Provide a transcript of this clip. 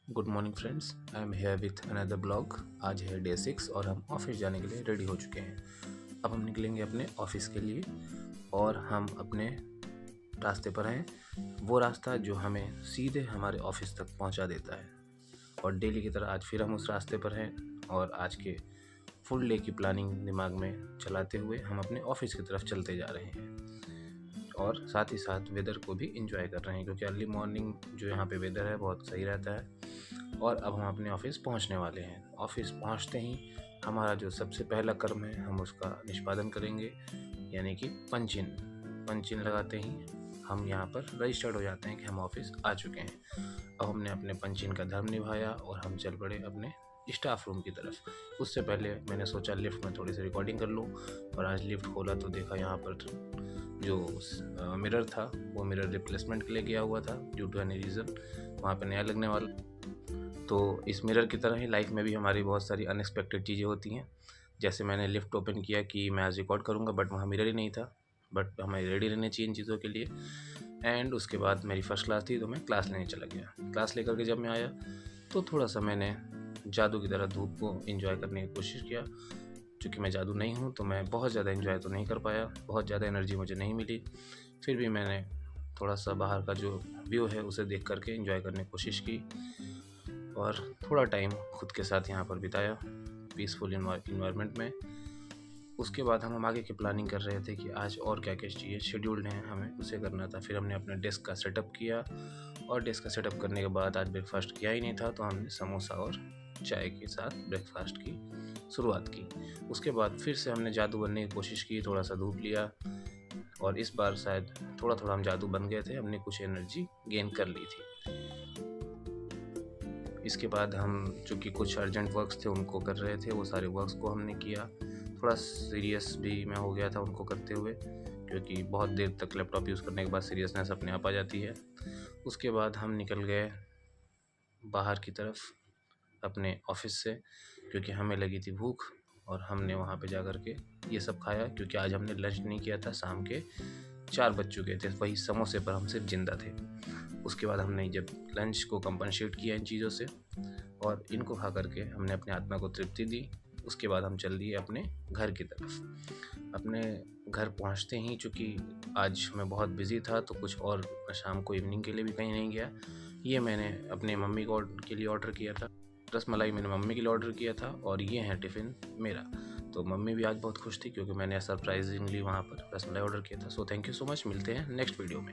Good morning friends, I am here with another blog. आज है day 6 और हम ऑफिस जाने के लिए रेडी हो चुके हैं। अब हम निकलेंगे अपने ऑफिस के लिए और हम अपने रास्ते पर हैं। वो रास्ता जो हमें सीधे हमारे ऑफिस तक पहुंचा देता है। और डेली की तरह आज फिर हम उस रास्ते पर हैं और आज के फुल डे की प्लानिंग दिमाग में चलाते हुए हम अपने ऑफिस की तरफ चलते जा रहे हैं। और साथ ही साथ वेदर को भी इंजॉय कर रहे हैं, क्योंकि अर्ली मॉर्निंग जो यहाँ पे वेदर है बहुत सही रहता है। और अब हम अपने ऑफिस पहुँचने वाले हैं। ऑफिस पहुँचते ही हमारा जो सबसे पहला कर्म है हम उसका निष्पादन करेंगे, यानी कि पंच इन लगाते ही हम यहाँ पर रजिस्टर्ड हो जाते हैं कि हम ऑफिस आ चुके हैं। अब हमने अपने पंच इन का धर्म निभाया और हम चल पड़े अपने स्टाफ रूम की तरफ। उससे पहले मैंने सोचा लिफ्ट में थोड़ी सी रिकॉर्डिंग कर लूँ, और आज लिफ्ट खोला तो देखा यहाँ पर जो मिरर था वो मिरर रिप्लेसमेंट के लिए गया हुआ था ड्यू टू एनी रीज़न, वहाँ पर नया लगने वाला। तो इस मिरर की तरह ही लाइफ में भी हमारी बहुत सारी अनएक्सपेक्टेड चीज़ें होती हैं। जैसे मैंने लिफ्ट ओपन किया कि मैं आज रिकॉर्ड करूँगा, बट वहाँ मिरर ही नहीं था। बट हमें रेडी रहना चाहिए इन चीज़ों के लिए। एंड उसके बाद मेरी फ़र्स्ट क्लास थी तो मैं क्लास लेने चला गया। क्लास लेकर के जब मैं आया तो थोड़ा सा मैंने जादू की तरह धूप को एंजॉय करने की कोशिश किया। चूँकि मैं जादू नहीं हूँ तो मैं बहुत ज़्यादा एंजॉय तो नहीं कर पाया, बहुत ज़्यादा एनर्जी मुझे नहीं मिली। फिर भी मैंने थोड़ा सा बाहर का जो व्यू है उसे देख करके एंजॉय करने की कोशिश की और थोड़ा टाइम खुद के साथ यहाँ पर बिताया पीसफुल इन्वायरमेंट में। उसके बाद हम आगे की प्लानिंग कर रहे थे कि आज और क्या क्या चीज़ें शेड्यूल्ड हैं हमें उसे करना था। फिर हमने अपने डेस्क का सेटअप किया और डेस्क का सेटअप करने के बाद आज ब्रेकफास्ट किया ही नहीं था तो हमने समोसा और चाय के साथ ब्रेकफास्ट की शुरुआत की। उसके बाद फिर से हमने जादू बनने की कोशिश की, थोड़ा सा धूप लिया और इस बार शायद थोड़ा थोड़ा हम जादू बन गए थे, हमने कुछ एनर्जी गेन कर ली थी। इसके बाद हम चूँकि कुछ अर्जेंट वर्क्स थे उनको कर रहे थे, वो सारे वर्क्स को हमने किया। थोड़ा सीरियस भी मैं हो गया था उनको करते हुए, क्योंकि बहुत देर तक लैपटॉप यूज़ करने के बाद सीरियसनेस अपने आप आ जाती है। उसके बाद हम निकल गए बाहर की तरफ अपने ऑफिस से, क्योंकि हमें लगी थी भूख और हमने वहाँ पे जा कर के ये सब खाया। क्योंकि आज हमने लंच नहीं किया था, शाम के 4 बज चुके थे, वही समोसे पर हम सिर्फ ज़िंदा थे। उसके बाद हमने जब लंच को कंपनसेट किया इन चीज़ों से और इनको खा करके हमने अपने आत्मा को तृप्ति दी। उसके बाद हम चल दिए अपने घर की तरफ। अपने घर पहुंचते ही चूँकि आज मैं बहुत बिज़ी था तो कुछ और शाम को इवनिंग के लिए भी कहीं नहीं गया। ये मैंने अपने मम्मी को के लिए ऑर्डर किया था, रसमलाई मैंने मम्मी के लिए ऑर्डर किया था और ये है टिफ़िन मेरा। तो मम्मी भी आज बहुत खुश थी क्योंकि मैंने सरप्राइजिंगली वहाँ पर रसमलाई ऑर्डर किया था। So thank you so much, मिलते हैं नेक्स्ट वीडियो में।